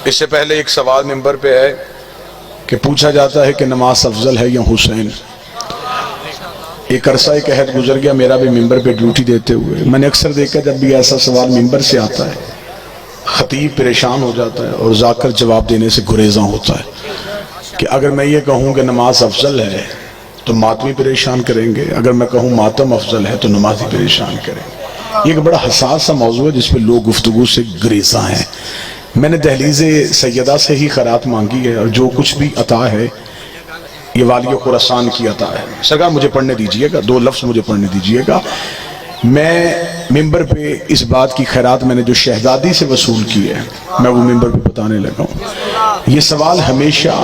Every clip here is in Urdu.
اس سے پہلے ایک سوال ممبر پہ ہے کہ پوچھا جاتا ہے کہ نماز افضل ہے یا حسین. ایک عرصہ ایک عہد گزر گیا میرا بھی ممبر پہ ڈیوٹی دیتے ہوئے. میں نے اکثر دیکھا جب بھی ایسا سوال ممبر سے آتا ہے خطیب پریشان ہو جاتا ہے اور ذاکر جواب دینے سے گریزاں ہوتا ہے کہ اگر میں یہ کہوں کہ نماز افضل ہے تو ماتمی پریشان کریں گے، اگر میں کہوں ماتم افضل ہے تو نمازی پریشان کریں گے. یہ ایک بڑا حساس سا موضوع ہے جس پہ لوگ گفتگو سے گریزاں ہیں. میں نے دہلیز سیدہ سے ہی خیرات مانگی ہے اور جو کچھ بھی عطا ہے یہ والی خراسان کی عطا ہے. سرکار مجھے پڑھنے دیجئے گا، 2 لفظ مجھے پڑھنے دیجئے گا. میں ممبر پہ اس بات کی خیرات میں نے جو شہزادی سے وصول کی ہے میں وہ ممبر پہ بتانے لگا ہوں. یہ سوال ہمیشہ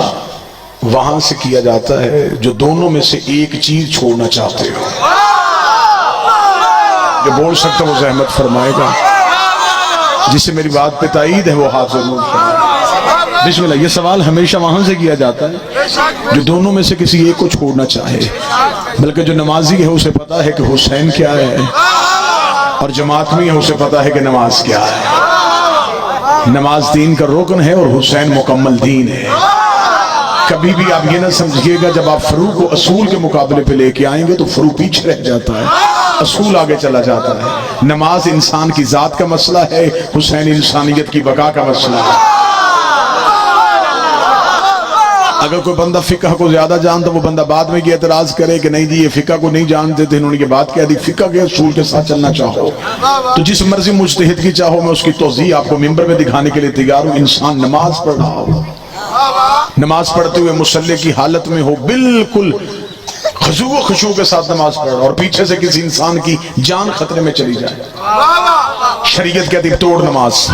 وہاں سے کیا جاتا ہے جو دونوں میں سے ایک چیز چھوڑنا چاہتے ہو. جو بول سکتا وہ زحمت فرمائے گا، جس سے میری بات پہ تائید ہے وہ ہاتھ ضرور فرمائے. بسم اللہ. یہ سوال ہمیشہ وہاں سے کیا جاتا ہے جو دونوں میں سے کسی ایک کو چھوڑنا چاہے، بلکہ جو نمازی ہے اسے پتا ہے کہ حسین کیا ہے اور جماعت میں ہے اسے پتا ہے کہ نماز کیا ہے. نماز دین کا رکن ہے اور حسین مکمل دین ہے. کبھی بھی آپ یہ نہ سمجھئے گا جب آپ فروع کو اصول کے مقابلے پہ لے کے آئیں گے تو فروع پیچھے رہ جاتا ہے، اصول آگے چلا جاتا ہے. نماز انسان کی ذات کا مسئلہ ہے، حسین انسانیت کی بقا کا مسئلہ ہے. اگر کوئی بندہ فقہ کو زیادہ جانتا وہ بندہ بعد میں یہ اعتراض کرے کہ نہیں جی یہ فقہ کو نہیں جانتے تھے، انہوں نے یہ بات کہہ دی. فقہ کے اصول کے ساتھ چلنا چاہو تو جس مرضی مجتہد کی چاہو میں اس کی توضیح آپ کو ممبر میں دکھانے کے لیے تیار ہوں. انسان نماز پڑھ رہا ہو، نماز پڑھتے ہوئے مصلی کی حالت میں ہو، بالکل خضوع و خشوع کے ساتھ نماز پڑھ رہا اور پیچھے سے کسی انسان کی جان خطرے میں چلی جائے، شریعت کہتی توڑ نماز،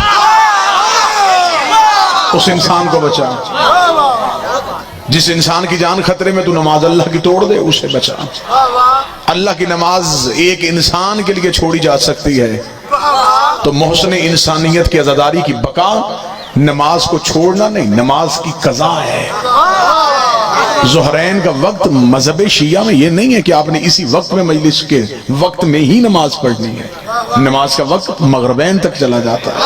اس انسان کو بچا. جس انسان کی جان خطرے میں تو نماز اللہ کی توڑ دے اسے بچا. اللہ کی نماز ایک انسان کے لیے چھوڑی جا سکتی ہے تو محسن انسانیت کی عزاداری کی بقا نماز کو چھوڑنا نہیں، نماز کی قضا ہے. ظہرین کا وقت مذہب شیعہ میں یہ نہیں ہے کہ آپ نے اسی وقت میں مجلس کے وقت میں ہی نماز پڑھنی ہے. نماز کا وقت مغربین تک چلا جاتا ہے.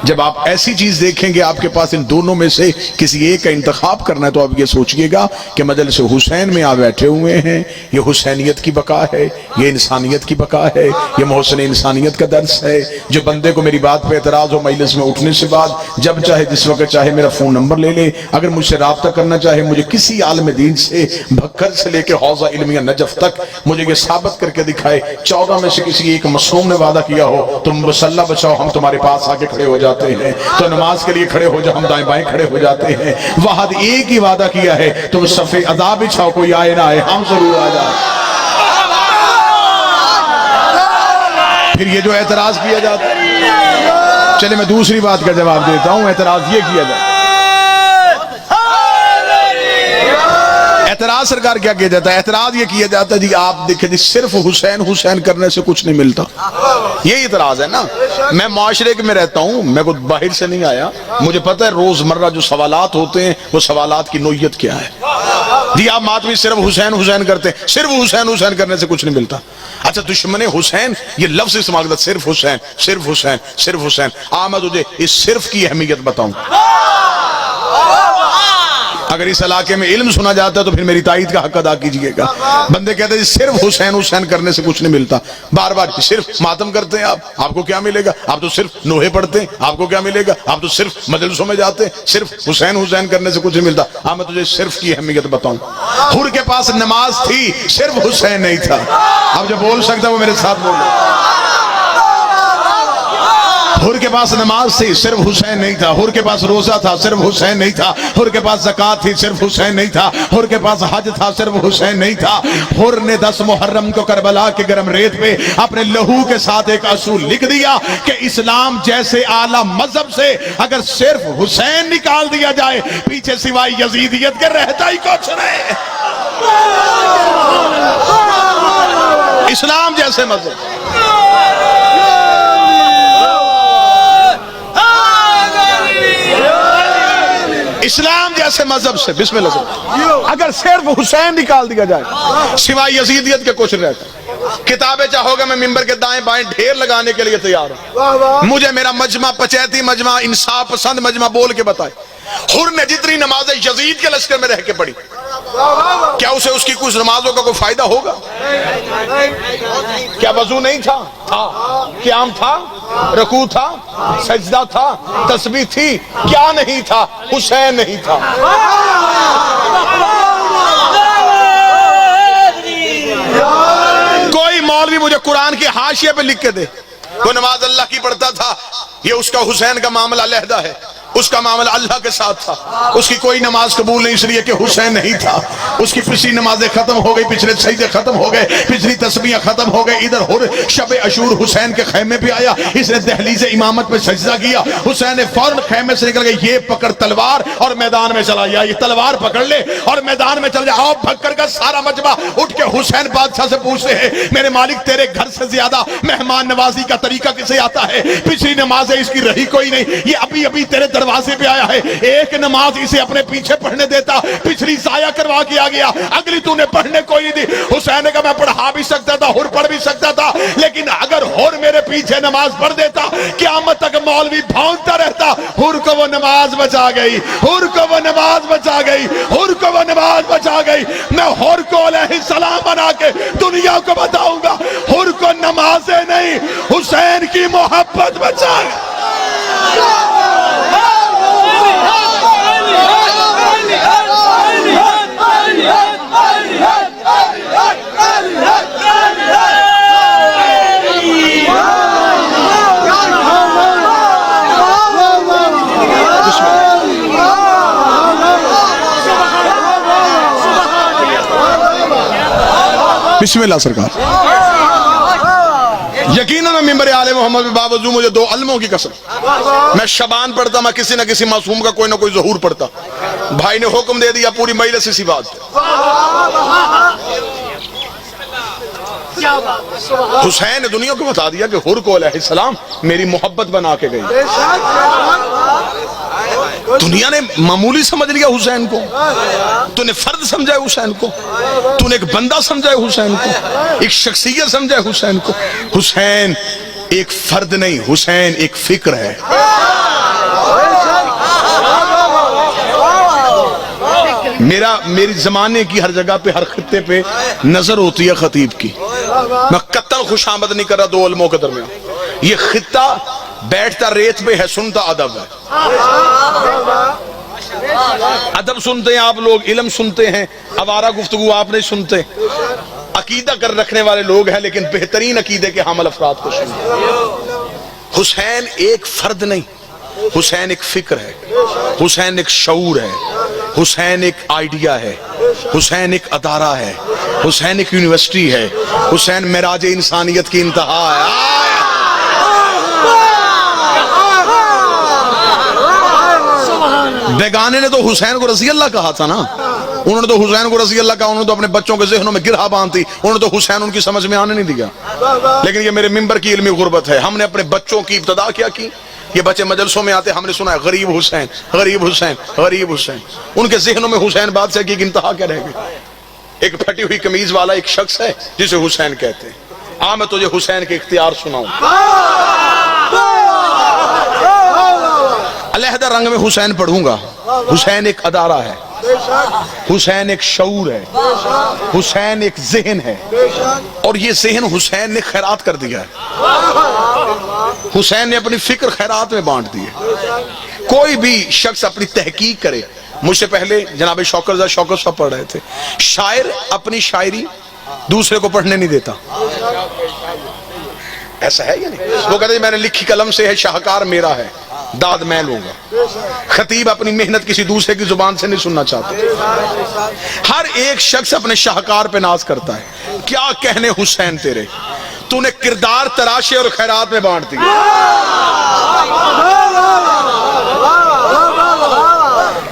جب آپ ایسی چیز دیکھیں گے آپ کے پاس ان دونوں میں سے کسی ایک کا انتخاب کرنا ہے تو آپ یہ سوچئے گا کہ مجلس حسین میں آپ بیٹھے ہوئے ہیں، یہ حسینیت کی بقا ہے، یہ انسانیت کی بقا ہے، یہ محسن انسانیت کا درس ہے. جو بندے کو میری بات پہ اعتراض ہو مجلس میں اٹھنے سے بعد جب چاہے جس وقت چاہے میرا فون نمبر لے لے، اگر مجھ سے رابطہ کرنا چاہے مجھے کسی عالم دین سے بھکر سے لے کے حوضہ علمیہ نجف تک مجھے یہ ثابت کر کے دکھائے 14 میں سے کسی ایک معصوم نے وعدہ کیا ہو تم مسلح بچاؤ ہم تمہارے پاس آ کے کھڑے ہو جاتے ہیں، تو نماز کے لیے کھڑے ہو جا ہم دائیں بائیں کھڑے ہو جاتے ہیں. وحد ایک ہی وعدہ کیا ہے تم صف ادا بچھاؤ کوئی آئے نہ آئے ہم ضرور آ جائیں. پھر یہ جو اعتراض کیا جاتا ہے، چلے میں دوسری بات کا جواب دیتا ہوں. اعتراض یہ کیا جاتا ہے، اعتراض سرکار کیا کیا جاتا ہے؟ اعتراض یہ کیا جاتا ہے جی آپ دیکھیں جی صرف حسین حسین کرنے سے کچھ نہیں ملتا. یہی اعتراض ہے نا. میں معاشرے میں رہتا ہوں، میں کوئی باہر سے نہیں آیا، مجھے پتہ ہے روزمرہ جو سوالات ہوتے ہیں وہ سوالات کی نوعیت کیا ہے. جی آپ ماتمی صرف حسین حسین کرتے ہیں، صرف حسین حسین کرنے سے کچھ نہیں ملتا. اچھا دشمن حسین یہ لفظ استعمال کرتا صرف حسین صرف حسین صرف حسین. میں تجھے اس صرف کی اہمیت بتاؤں. اگر اس علاقے میں علم سنا جاتا ہے تو پھر میری تائید کا حق ادا کیجئے گا. بندے کہتے ہیں صرف حسین حسین کرنے سے کچھ نہیں ملتا، بار بار صرف ماتم کرتے ہیں آپ کو کیا ملے گا؟ آپ تو صرف نوحے پڑھتے ہیں آپ کو کیا ملے گا؟ آپ تو صرف مجلسوں میں جاتے ہیں، صرف حسین حسین کرنے سے کچھ نہیں ملتا. میں تجھے صرف کی اہمیت بتاؤں. حر کے پاس نماز تھی صرف حسین نہیں تھا. اب جو بول سکتا وہ میرے ساتھ بولو. حر کے پاس نماز تھی صرف حسین نہیں تھا. حر کے پاس روزہ تھا صرف حسین نہیں تھا. حر کے پاس زکوٰۃ تھی صرف حسین نہیں تھا. حر کے پاس حج تھا صرف حسین نہیں تھا. حر نے 10 محرم کو کربلا کے گرم ریت پہ اپنے لہو کے ساتھ ایک اصول لکھ دیا کہ اسلام جیسے اعلیٰ مذہب سے اگر صرف حسین نکال دیا جائے پیچھے سوائے یزیدیت کے رہتا ہی کچھ نہیں. اسلام جیسے مذہب اسلام جیسے مذہب سے بسم اللہ اگر صرف حسین نکال دیا جائے سوائے یزیدیت کے کچھ رہتا. کتابیں چاہو گے میں ممبر کے دائیں بائیں ڈھیر لگانے کے لیے تیار ہوں. مجھے میرا مجمع پچیتی مجمع انصاف پسند مجمع بول کے بتائے حر نے جتنی نمازیں یزید کے لشکر میں رہ کے پڑھی کیا اسے اس کی کچھ نمازوں کا کوئی فائدہ ہوگا؟ کیا وضو نہیں تھا؟ تھا. قیام تھا؟ رکوع تھا؟ سجدہ تھا؟ تسبیح تھی؟ کیا نہیں تھا؟ حسین نہیں تھا. کوئی مولوی مجھے قرآن کی حاشیے پہ لکھ کے دے وہ نماز اللہ کی پڑھتا تھا یہ اس کا حسین کا معاملہ علیحدہ ہے اس کا معاملہ اللہ کے ساتھ تھا اس کی کوئی نماز قبول نہیں اس لیے کہ حسین نہیں تھا اس کی پچھلی نمازیں ختم ہو گئی پچھلے سجدے ختم ہو گئے پچھلی تسبیحیں ختم ہو گئے ادھر ہر شب عاشور حسین کے خیمے پہ آیا اس نے دہلیز امامت پہ سجدہ کیا حسین نے فوراً خیمے سے نکل گئے یہ پکڑ تلوار اور میدان میں چلا گیا یہ تلوار پکڑ لے اور میدان میں چل جا آؤ بھگ کر سارا مجمع اٹھ کے حسین بادشاہ سے پوچھتے ہیں میرے مالک تیرے گھر سے زیادہ مہمان نوازی کا طریقہ کسے آتا ہے پچھلی نمازیں اس کی رہی کوئی نہیں یہ ابھی ابھی تیرے دروازے پہ آیا ہے ایک نماز اسے اپنے پیچھے پڑھنے دیتا پچھلی ضائع کروا کے آ گیا اگلی تو نے پڑھنے کوئی نہیں دی حسین نے کہا میں پڑھا بھی سکتا تھا ہر پڑھ بھی سکتا تھا لیکن اگر ہر میرے پیچھے نماز پڑھ دیتا قیامت تک مولوی بھونکتا رہتا ہر کو وہ نماز بچا گئی ہر کو وہ نماز بچا گئی ہر کو وہ نماز بچا گئی میں ہر کو علیہ السلام بنا کے دنیا کو بتاؤں گا ہر کو نمازیں نہیں حسین کی محبت بچا گئی بسم اللہ سرکار یقیناً میں ممبر آل محمد میں باوجود مجھے دو علموں کی قسم میں شبان پڑھتا میں کسی نہ کسی معصوم کا کوئی نہ کوئی ظہور پڑھتا بھائی نے حکم دے دیا پوری مجلس اسی بات حسین نے دنیا کو بتا دیا کہ حر کو علیہ السلام میری محبت بنا کے گئی دنیا نے معمولی سمجھ لیا حسین کو تو نے فرد سمجھا حسین کو تو نے ایک بندہ سمجھا حسین کو ایک شخصیت سمجھا حسین کو حسین ایک فرد نہیں حسین ایک فکر ہے میری زمانے کی ہر جگہ پہ ہر خطے پہ نظر ہوتی ہے خطیب کی میں قطن خوش آمد نہیں کر رہا دو علموں کے درمیان یہ خطہ بیٹھتا ریت پہ ہے سنتا ادب ہے ادب سنتے ہیں آپ لوگ علم سنتے ہیں آوارہ گفتگو آپ نہیں سنتے عقیدہ کر رکھنے والے لوگ ہیں لیکن بہترین عقیدے کے حامل افراد کو سنتے حسین ایک فرد نہیں حسین ایک فکر ہے حسین ایک شعور ہے حسین ایک آئیڈیا ہے حسین ایک ادارہ ہے حسین ایک یونیورسٹی ہے حسین معراج انسانیت کی انتہا ہے بیگانے نے تو حسین کو رضی اللہ کہا تھا نا انہوں نے تو حسین کو رضی اللہ کہا انہوں نے تو اپنے بچوں کے ذہنوں میں گرہ باندھی انہوں نے تو حسین ان کی سمجھ میں آنے نہیں دیا لیکن یہ میرے ممبر کی علمی غربت ہے ہم نے اپنے بچوں کی ابتدا کیا کی یہ بچے مجلسوں میں آتے ہم نے سنا ہے غریب حسین غریب حسین غریب حسین ان کے ذہنوں میں حسین بادشاہ کی ایک انتہا کیا رہ گئی ایک پھٹی ہوئی قمیض والا ایک شخص ہے جسے حسین کہتے ہیں میں تجھے حسین کے اختیار سناؤں علیحدہ رنگ میں حسین پڑھوں گا حسین ایک ادارہ ہے حسین ایک شعور ہے حسین ایک ذہن ہے اور یہ ذہن حسین نے خیرات کر دیا ہے حسین نے اپنی فکر خیرات میں بانٹ دی ہے کوئی بھی شخص اپنی تحقیق کرے مجھ سے پہلے جناب شوکت صاحب پڑھ رہے تھے شاعر اپنی شاعری دوسرے کو پڑھنے نہیں دیتا ایسا ہے یا نہیں وہ کہتے ہیں میں نے لکھی قلم سے ہے شاہکار میرا ہے داد میں لوں گا خطیب اپنی محنت کسی دوسرے کی زبان سے نہیں سننا چاہتا ہر ایک شخص اپنے شاہکار پہ ناز کرتا ہے کیا کہنے حسین تیرے تو نے کردار تراشے اور خیرات میں بانٹ دی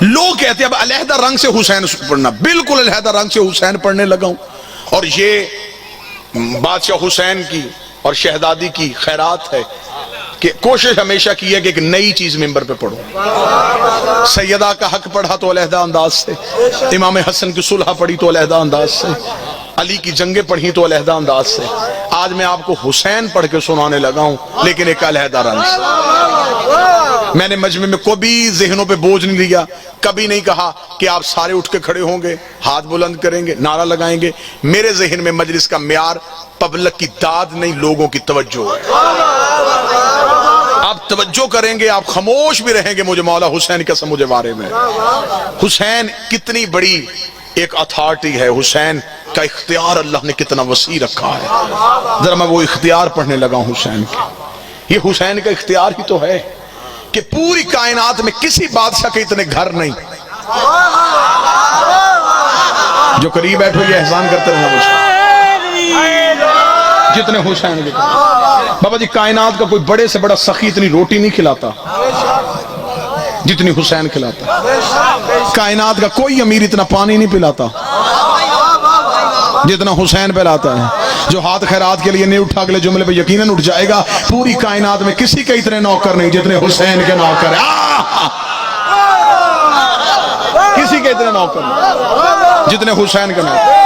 لوگ کہتے ہیں اب علیحدہ رنگ سے حسین پڑھنا بالکل علیحدہ رنگ سے حسین پڑھنے لگا ہوں اور یہ بادشاہ حسین کی اور شہزادی کی خیرات ہے کہ کوشش ہمیشہ کی ہے کہ ایک نئی چیز ممبر پہ پڑھو سیدہ کا حق پڑھا تو علیحدہ انداز سے امام حسن کی صلح پڑھی تو علیحدہ انداز سے علی کی جنگیں پڑھی تو علیحدہ انداز سے آج میں آپ کو حسین پڑھ کے سنانے لگا ہوں، لیکن ایک علیحدہ رنگ سے۔ میں نے مجمع میں کبھی ذہنوں پہ بوجھ نہیں لیا، کبھی نہیں کہا کہ آپ سارے اٹھ کے کھڑے ہوں گے، ہاتھ بلند کریں گے، نعرہ لگائیں گے۔ میرے ذہن میں مجلس کا معیار پبلک کی داد نہیں، لوگوں کی توجہ ہے۔ آپ توجہ کریں گے، آپ خاموش بھی رہیں گے، مجھے مولا حسین کی قسم مجھے بارے میں۔ حسین کتنی بڑی ایک اتھارٹی ہے، حسین کا اختیار اللہ نے کتنا وسیع رکھا ہے۔ ذرا میں وہ اختیار پڑھنے لگا ہوں حسین کے۔ یہ حسین کا اختیار ہی تو ہے کہ پوری کائنات میں کسی بادشاہ کے اتنے گھر نہیں۔ جو قریب بیٹھو یہ احسان کرتے رہنا مجھ کو، جتنے حسین کے بابا جی کائنات کا کوئی بڑے سے بڑا سخی اتنی روٹی نہیں کھلاتا جتنی حسین کھلاتا۔ کائنات کا کوئی امیر اتنا پانی نہیں پلاتا جتنا حسین پلاتا ہے۔ جو ہاتھ خیرات کے لیے نہیں اٹھا، اگلے جملے پہ یقیناً اٹھ جائے گا۔ پوری کائنات میں کسی کے اتنے نوکر نہیں جتنے حسین کے نوکر ہیں۔ کسی کے اتنے نوکر نہیں جتنے حسین کے نوکر۔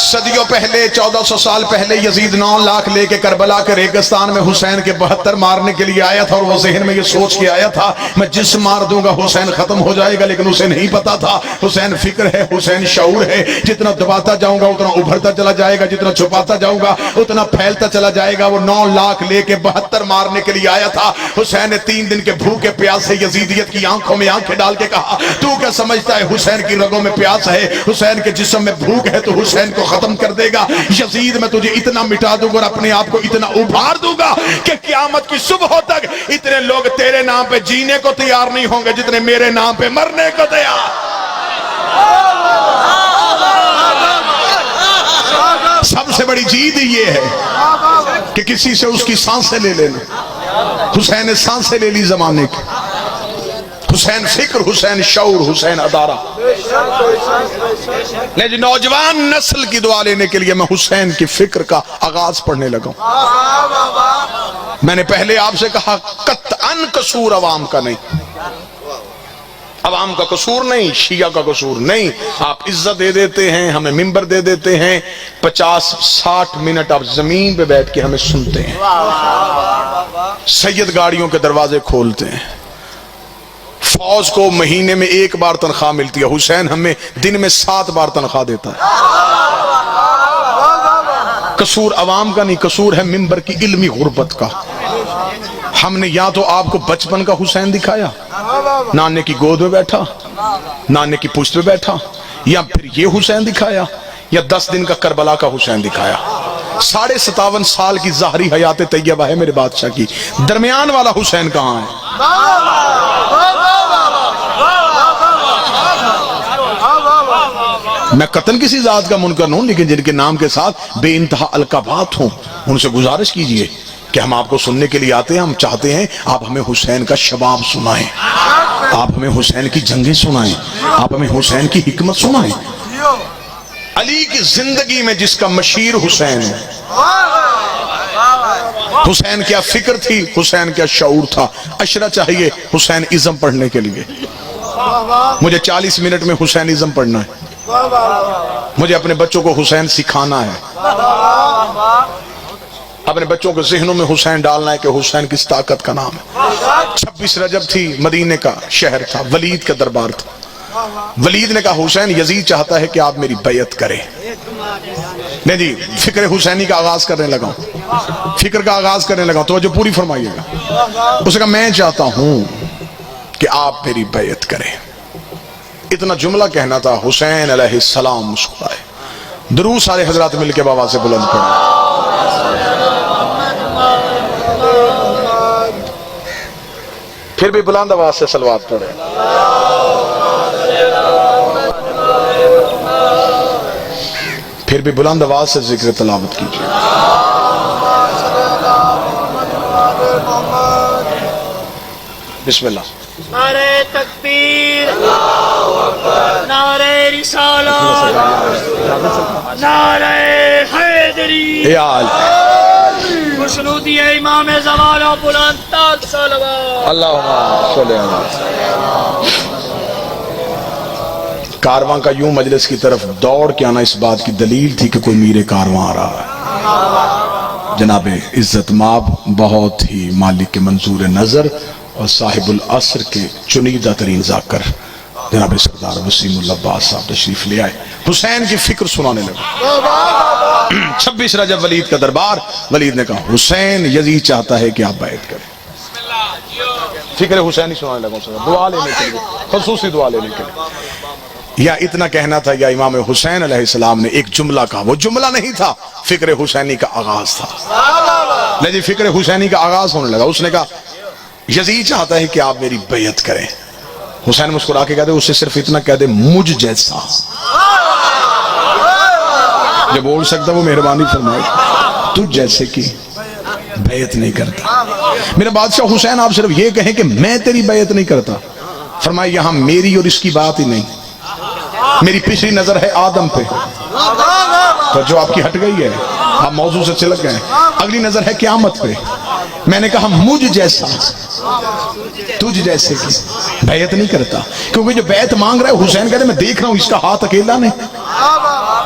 صدیوں پہلے 1400 سال پہلے یزید 9 لاکھ لے کے کربلا کے ریگستان میں حسین کے 72 مارنے کے لیے آیا تھا، اور وہ ذہن میں یہ سوچ کے آیا تھا میں جس مار دوں گا حسین ختم ہو جائے گا، لیکن اسے نہیں پتا تھا حسین فکر ہے، حسین شعور ہے۔ جتنا دباتا جاؤں گا اتنا ابھرتا چلا جائے گا، جتنا چھپاتا جاؤں گا اتنا پھیلتا چلا جائے گا۔ وہ 9 لاکھ لے کے 72 مارنے کے لیے آیا تھا۔ حسین نے 3 دن کے بھوکے پیاس سے یزیدیت کی آنکھوں میں آنکھیں ڈال کے کہا تو کیا سمجھتا ہے حسین کی رگوں میں پیاس ہے، حسین کے جسم میں بھوک ہے تو حسین کو ختم کر دے گا۔ یزید میں تجھے اتنا مٹا دوں گا اور اپنے آپ کو اتنا ابھار دوں گا کہ قیامت کی صبح تک اتنے لوگ تیرے نام پہ جینے کو تیار نہیں ہوں گے جتنے میرے نام پہ مرنے کو تیار۔ سب سے بڑی جیت یہ ہے کہ کسی سے اس کی سانسیں لے لینا۔ حسین نے سانسیں لے لی زمانے کی۔ حسین فکر، حسین شعور، حسین ادارہ۔ لیکن نوجوان نسل کی دعا لینے کے لیے میں حسین کی فکر کا آغاز پڑھنے لگا ہوں۔ میں نے پہلے آپ سے کہا قطعاً قصور عوام کا نہیں، عوام کا قصور نہیں، شیعہ کا قصور نہیں۔ آپ عزت دے دیتے ہیں، ہمیں ممبر دے دیتے ہیں، 50-60 منٹ آپ زمین پہ بیٹھ کے ہمیں سنتے ہیں، سید گاڑیوں کے دروازے کھولتے ہیں، فوج کو مہینے میں 1 بار تنخواہ ملتی ہے، حسین ہمیں دن میں 7 بار تنخواہ دیتا ہے۔ قصور عوام کا نہیں، قصور ہے ممبر کی علمی غربت کا۔ ہم نے یا تو آپ کو بچپن کا حسین دکھایا، نانے کی گود میں بیٹھا، نانے کی پشت پہ بیٹھا، یا پھر یہ حسین دکھایا، یا 10 دن کا کربلا کا حسین دکھایا۔ 57.5 سال کی ظاہری حیات طیبہ ہے میرے بادشاہ کی، درمیان والا حسین کہاں ہے؟ میں قطن کسی ذات کا منکر نہ ہوں، لیکن جن کے نام کے ساتھ بے انتہا القابات ہوں ان سے گزارش کیجئے کہ ہم آپ کو سننے کے لیے آتے ہیں، ہم چاہتے ہیں آپ ہمیں حسین کا شباب سنائیں، آپ ہمیں حسین کی جنگیں سنائیں، آپ ہمیں حسین کی حکمت سنائیں۔ علی کی زندگی میں جس کا مشیر حسین ہے، حسین کیا فکر تھی، حسین کیا شعور تھا۔ اشرا چاہیے حسین ازم پڑھنے کے لیے، مجھے 40 منٹ میں حسین ازم پڑھنا ہے، مجھے اپنے بچوں کو حسین سکھانا ہے، اپنے بچوں کے ذہنوں میں حسین ڈالنا ہے کہ حسین کس طاقت کا نام ہے۔ 26 رجب تھی، مدینے کا شہر تھا، ولید کا دربار تھا۔ ولید نے کہا حسین یزید چاہتا ہے کہ آپ میری بیعت کریں۔ نہیں جی، فکر حسینی کا آغاز کرنے لگا ہوں، فکر کا آغاز کرنے لگا ہوں، توجہ پوری فرمائیے گا۔ اس نے کہا میں چاہتا ہوں کہ آپ میری بیعت کریں۔ اتنا جملہ کہنا تھا، حسین علیہ السلام مسکرائے۔ درود سارے حضرات مل کے بابا سے بلند پڑھیں۔ پھر بھی بلند آواز سے صلوات پڑھیں۔ پھر بھی بلند آواز سے ذکر تلاوت کیجیے۔ بسم اللہ۔ نعرہ تکبیر، نعرہ رسالت، نعرہ حیدری، خوشنودی امام زمان و بلند تر صلوات۔ اللہم صلی اللہ علیہ وسلم۔ کارواں کا یوں مجلس کی طرف دوڑ کے آنا اس بات کی دلیل تھی کہ کوئی میر کارواں آ رہا ہے. جناب عزت مآب بہت ہی مالک کے منظور نظر اور صاحب العصر کے چنیدہ ترین ذاکر جناب سردار وسیم اللہ عباس صاحب تشریف لے آئے. حسین کی فکر سنانے لگا. 26 رجب ولید کا دربار. ولید نے کہا حسین یزید چاہتا ہے کہ آپ بیعت کریں. فکر حسین ہی سنانے لگا. دعا لینے کے لیے, خصوصی دعا لینے کے لیے. یا اتنا کہنا تھا یا امام حسین علیہ السلام نے ایک جملہ کہا. وہ جملہ نہیں تھا, فکر حسینی کا آغاز تھا. لیکن فکر حسینی کا آغاز ہونے لگا. اس نے کہا یزید چاہتا ہے کہ آپ میری بیعت کریں. حسین مسکرا کے کہتے اسے صرف اتنا کہہ دے مجھ جیسا. جو بول سکتا وہ مہربانی فرمائے. تجھ جیسے کی بیعت نہیں کرتا. میرا بادشاہ حسین آپ صرف یہ کہیں کہ میں تیری بیعت نہیں کرتا. فرمائے یہاں میری اور اس کی بات ہی نہیں, میری پچھلی نظر ہے آدم پہ, تو جو آپ کی ہٹ گئی ہے, آپ موضوع سے چلک گئے. اگلی نظر ہے قیامت پہ. میں نے کہا مجھ جیسا تجھ جیسے کی بیعت نہیں کرتا. کیونکہ جو بیعت مانگ رہا ہے حسین کہتے میں دیکھ رہا ہوں اس کا ہاتھ اکیلا نہیں,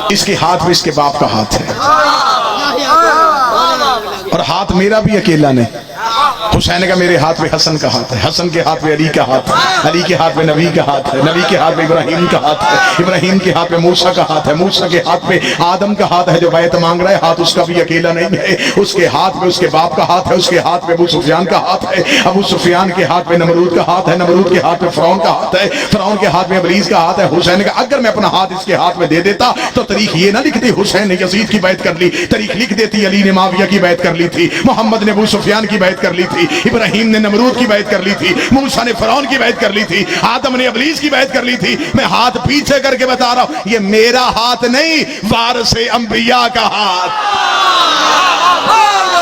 اس کے ہاتھ میں اس کے باپ کا ہاتھ ہے, اور ہاتھ میرا بھی اکیلا نہیں. حسین نے کہا میرے ہاتھ میں حسن کا ہاتھ ہے, حسن کے ہاتھ میں علی کا ہاتھ ہے, علی کے ہاتھ میں نبی کا ہاتھ ہے, نبی کے ہاتھ میں ابراہیم کا ہاتھ ہے, ابراہیم کے ہاتھ میں موسیٰ کا ہاتھ ہے, موسیٰ کے ہاتھ میں آدم کا ہاتھ ہے. جو بیعت مانگ رہا ہے ہاتھ اس کا بھی اکیلا نہیں ہے, اس کے ہاتھ میں اس کے باپ کا ہاتھ ہے, اس کے ہاتھ میں ابو سفیان کا ہاتھ ہے, ابو سفیان کے ہاتھ میں نمرود کا ہاتھ ہے, نمرود کے ہاتھ میں فرعون کا ہاتھ ہے, فرعون کے ہاتھ میں ابلیس کا ہاتھ ہے. حسین نے کہا اگر میں اپنا ہاتھ اس کے ہاتھ میں دے دیتا تو تاریخ یہ نہ لکھتی حسین نے یزید کی بیعت کر لی, تاریخ لکھ دیتی علی نے معاویہ کی بیعت کر لی تھی, محمد نے ابو سفیان کی بیعت کر لی تھی, ابراہیم نے نمرود کی بیعت کر لی تھی, موسیٰ نے فرعون کی بیعت کر لی تھی, آدم نے ابلیس کی بیعت کر لی تھی. میں ہاتھ پیچھے کر کے بتا رہا ہوں یہ میرا ہاتھ نہیں, وارث انبیاء کا ہاتھ.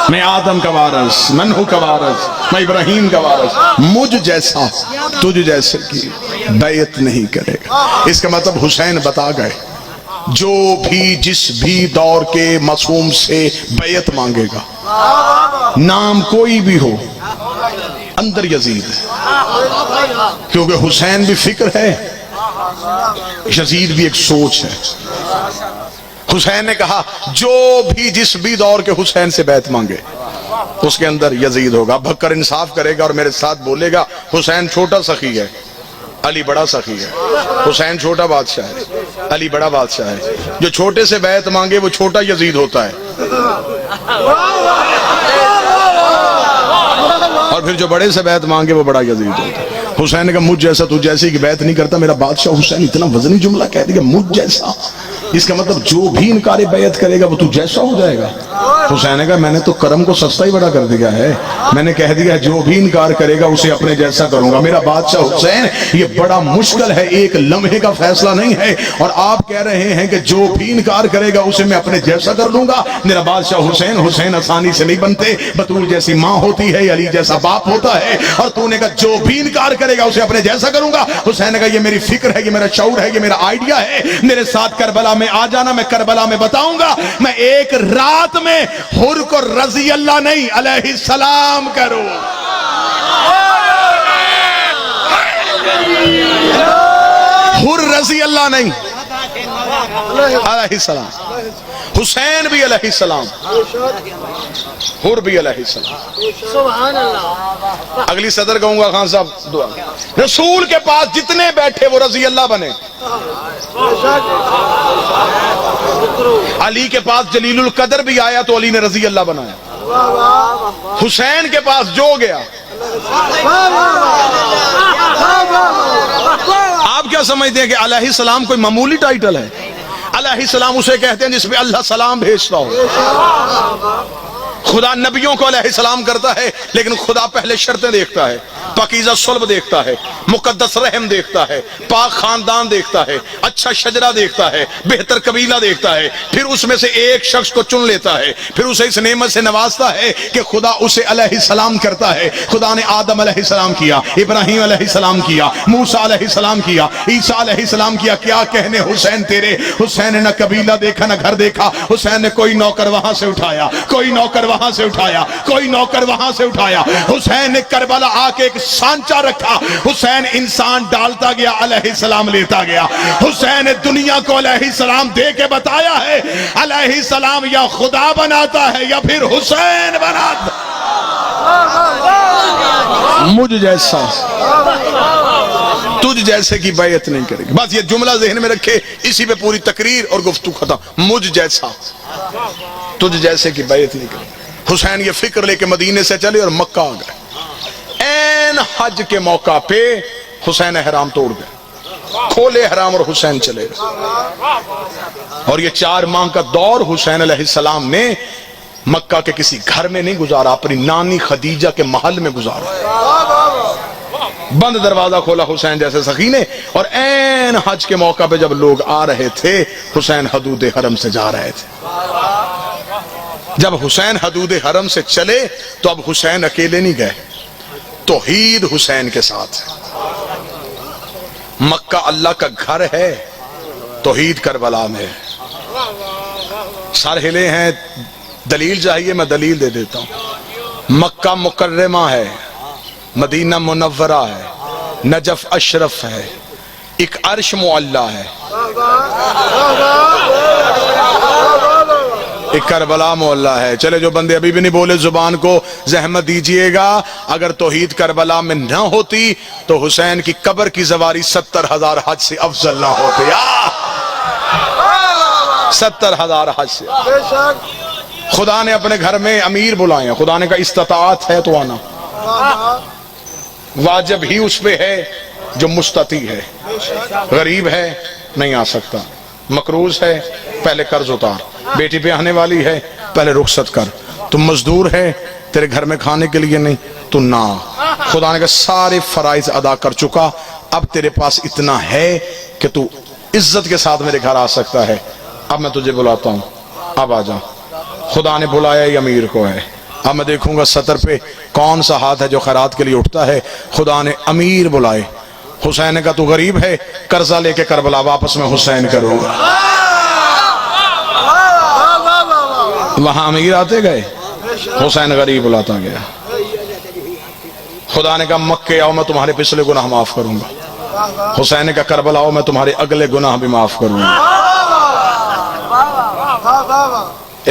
میں آدم کا وارث, میں نوح کا وارث, میں ابراہیم کا وارث. مجھ جیسا تجھ جیسے کی بیعت نہیں کرے گا. اس کا مطلب حسین بتا گئے جو بھی جس بھی دور کے معصوم سے بیعت مانگے گا, نام کوئی بھی ہو, اندر یزید ہے. کیونکہ حسین بھی فکر ہے, یزید بھی ایک سوچ ہے. حسین نے کہا جو بھی جس بھی دور کے حسین سے بیعت مانگے اس کے اندر یزید ہوگا. بھکر انصاف کرے گا اور میرے ساتھ بولے گا حسین چھوٹا سخی ہے, علی بڑا سخی ہے. حسین چھوٹا بادشاہ ہے, علی بڑا بادشاہ ہے. جو چھوٹے سے بیعت مانگے وہ چھوٹا یزید ہوتا ہے, اور پھر جو بڑے سے بیعت مانگے وہ بڑا یزید ہوتا ہے. حسین نے کہا مجھ جیسا تو جیسی کی بیعت نہیں کرتا. میرا بادشاہ حسین اتنا وزنی جملہ کہہ دیا مجھ جیسا, اس کا مطلب جو بھی انکار بیعت کرے گا وہ تو جیسا ہو جائے گا. حسین نے کہا میں نے تو کرم کو سستا ہی بڑا کر دیا ہے, میں نے کہہ دیا جو بھی انکار کرے گا اسے اپنے جیسا کروں گا. میرا بادشاہ حسین یہ بڑا مشکل ہے, ایک لمحے کا فیصلہ نہیں ہے, اور آپ کہہ رہے ہیں کہ جو بھی انکار کرے گا اسے میں اپنے جیسا کر لوں گا. میرا بادشاہ حسین, حسین آسانی سے نہیں بنتے. بطول جیسی ماں ہوتی ہے, علی جیسا باپ ہوتا ہے, اور تو نے کہا جو بھی انکار کرے گا اسے اپنے جیسا کروں گا. حسین نے کہا یہ میری فکر ہے, یہ میرا شعور ہے, یہ میرا آئیڈیا ہے. میرے ساتھ کربلا میں آ جانا, میں کربلا میں بتاؤں گا. میں ایک رات میں حر کو رضی اللہ نہیں علیہ السلام کروں. حر رضی اللہ نہیں علیہ السلام, حسین بھی علیہ السلام, حر بھی علیہ السلام. اگلی صدر کہوں گا خان صاحب دعا. رسول کے پاس جتنے بیٹھے وہ رضی اللہ بنے. علی کے پاس جلیل القدر بھی آیا تو علی نے رضی اللہ بنایا. حسین کے پاس جو گیا. آپ کیا سمجھتے ہیں کہ علیہ السلام کوئی معمولی ٹائٹل ہے؟ علیہ السلام اسے کہتے ہیں جس پہ اللہ سلام بھیجتا ہو. خدا نبیوں کو علیہ السلام کرتا ہے, لیکن خدا پہلے شرطیں دیکھتا ہے, پاکیزہ صلب دیکھتا ہے, مقدس رحم دیکھتا ہے, پاک خاندان دیکھتا ہے, اچھا شجرہ دیکھتا ہے, بہتر قبیلہ دیکھتا ہے, پھر اس میں سے ایک شخص کو چن لیتا ہے, پھر اسے اس نعمت سے نوازتا ہے کہ خدا اسے علیہ السلام کرتا ہے. خدا نے آدم علیہ السلام کیا, ابراہیم علیہ السلام کیا, موسیٰ علیہ السلام کیا, عیسیٰ علیہ السلام کیا. کیا کہنے حسین تیرے. حسین نے نہ قبیلہ دیکھا نہ گھر دیکھا. حسین نے کوئی نوکر وہاں سے اٹھایا, کوئی نوکر وہاں سے اٹھایا, کوئی نوکر وہاں سے اٹھایا، حسین نے کربلا آ کے ایک سانچہ رکھا، حسین انسان ڈالتا گیا، علیہ السلام لیتا گیا۔ حسین نے دنیا کو علیہ السلام دے کے بتایا ہے علیہ السلام یا خدا بناتا ہے یا پھر حسین بناتا۔ مجھ جیسا تجھ جیسے کی بیعت نہیں کرے گی۔ بس یہ جملہ ذہن میں رکھے، اسی پہ پوری تقریر اور گفتگو ختم۔ مجھ جیسا تجھ جیسے کی بیعت نہیں کرے گی۔ حسین یہ فکر لے کے مدینے سے چلے اور مکہ آ گئے۔ این حج کے موقع پہ حسین احرام توڑ گئے، کھولے احرام اور حسین چلے گئے۔ اور یہ 4 ماہ کا دور حسین علیہ السلام نے مکہ کے کسی گھر میں نہیں گزارا، اپنی نانی خدیجہ کے محل میں گزارا۔ بند دروازہ کھولا حسین جیسے سخی نے، اور این حج کے موقع پہ جب لوگ آ رہے تھے حسین حدود حرم سے جا رہے تھے۔ جب حسین حدود حرم سے چلے تو اب حسین اکیلے نہیں گئے، توحید حسین کے ساتھ ہے۔ مکہ اللہ کا گھر ہے، توحید کربلا میں ہے۔ سر ہلے ہیں، دلیل چاہیے میں دلیل دے دیتا ہوں۔ مکہ مکرمہ ہے، مدینہ منورہ ہے، نجف اشرف ہے، ایک عرش معلیٰ ہے، ایک کربلا معلیٰ ہے۔ چلے جو بندے ابھی بھی نہیں بولے زبان کو زحمت دیجئے گا، اگر توحید کربلا میں نہ ہوتی تو حسین کی قبر کی زواری 70,000 حج سے افضل نہ ہوتے۔ 70,000 حج سے۔ خدا نے اپنے گھر میں امیر بلائے ہیں، خدا نے کہا استطاعت ہے تو آنا، واجب ہی اس پہ ہے جو مستطیع ہے، غریب ہے نہیں آ سکتا، مقروض ہے پہلے قرض اتار، بیٹی پہ آنے والی ہے پہلے رخصت کر، تم مزدور ہے تیرے گھر میں کھانے کے لیے نہیں تو نہ۔ خدا نے کہا سارے فرائض ادا کر چکا، اب تیرے پاس اتنا ہے کہ تو عزت کے ساتھ میرے گھر آ سکتا ہے، اب میں تجھے بلاتا ہوں، اب آ جا۔ خدا نے بلایا ہی امیر کو ہے، اب میں دیکھوں گا سطر پہ کون سا ہاتھ ہے جو خیرات کے لیے اٹھتا ہے۔ خدا نے امیر بلائے، حسین نے کہا تو غریب ہے، قرضہ لے کے کربلا واپس میں حسین کروں گا۔ وہاں امیر آتے گئے، حسین غریب بلاتا گیا۔ خدا نے کہا مکے آؤ میں تمہارے پچھلے گناہ معاف کروں گا، حسین نے کہا کربلا آؤ میں تمہارے اگلے گناہ بھی معاف کروں گا۔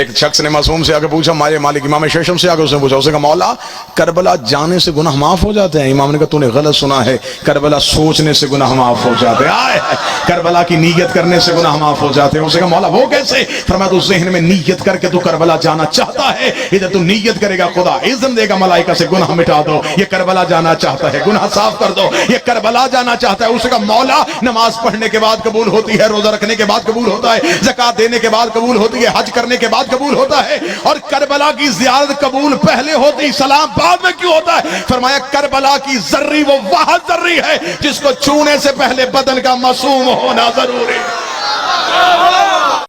ایک شخص نے معصوم سے آگے پوچھا، مائے مالک امام شیشم سے آگے اس نے پوچھا، اس نے کہا مولا کربلا جانے سے گناہ معاف ہو جاتے ہیں؟ امام نے کہا تو نے غلط سنا ہے، کربلا سوچنے سے گناہ معاف ہو جاتے ہیں، کربلا کی نیت کرنے سے گناہ معاف ہو جاتے ہیں۔ اس نے کہا مولا وہ کیسے؟ فرمایا تو ذہن میں نیت کر کے تو کربلا جانا چاہتا ہے، ادھر تو نیت کرے گا خدا اذن دے گا ملائکہ سے گناہ مٹا دو، یہ کربلا جانا چاہتا ہے گناہ صاف کر دو، یہ کربلا جانا چاہتا ہے۔ اس نے کہا مولا نماز پڑھنے کے بعد قبول ہوتی ہے، روزہ رکھنے کے بعد قبول ہوتا ہے، زکوٰۃ دینے کے بعد قبول ہوتی ہے، حج کرنے کے بعد قبول ہوتا ہے، اور کربلا کی زیارت قبول پہلے ہوتی سلام بعد میں کیوں ہوتا ہے؟ فرمایا کربلا کی ذری وہ واحد ذری ہے جس کو چھونے سے پہلے بدن کا معصوم ہونا ضروری ہے۔